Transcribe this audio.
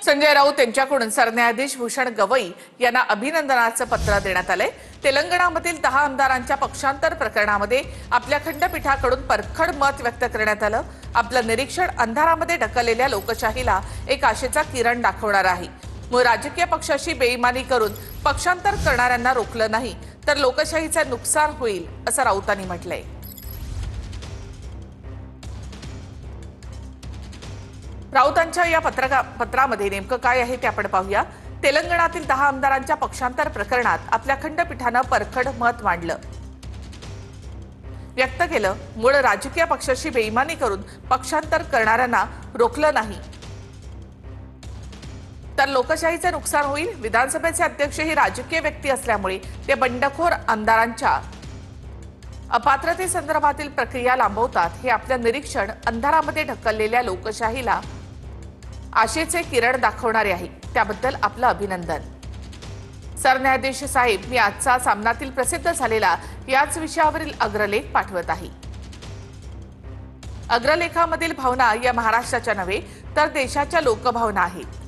संजय राऊत यांच्याकडून सरन्यायाधीश भूषण गवई यांना अभिनंदनाचं पत्र देण्यात आलंय। तेलंगणामधील 10 आमदारांच्या पक्षांतर प्रकरणामध्ये आपल्या खंडपीठाकडून परखड मत व्यक्त करण्यात आलं। आपलं निरीक्षण अंधारामध्ये ढकललेल्या लोकशाहीला एक आशेचा किरण दाखवणार आहे। मग राजकीय पक्षाशी बेईमानी करून पक्षांतर करणाऱ्यांना रोखलं नाही तर लोकशाहीचं नुकसान होईल असं राऊतांनी म्हटलंय। राऊतांच्या या पत्रामध्ये नेमकं काय आहे ते आपण पाहूया। तेलंगणातील 10 आमदारांच्या पक्षांतर प्रकरणात आपल्या खंडपीठानं परखड मत मांडलं व्यक्त केलं। मूळ राजकीय पक्षाशी बेईमानी करून पक्षांतर करणाऱ्यांना रोखलं नाही तर लोकशाहीचं नुकसान होईल। विधानसभेचे अध्यक्ष ही राजकीय व्यक्ती असल्यामुळे ते बंडखोर आमदारांच्या अपात्रतेसंदर्भातील प्रक्रिया लांबवतात। हे आपलं निरीक्षण अंधारामध्ये ढकललेल्या लोकशाहीला आशेचे किरण दाखवणारे आहे, त्याबद्दल आपलं अभिनंदन। सरन्यायाधीश साहेब, मी आजचा सामनातील प्रसिद्ध झालेला याच विषयावरील अग्रलेख पाठवत आहे। अग्रलेखामधील भावना या महाराष्ट्राच्या नव्हे तर देशाच्या लोकभावना आहेत।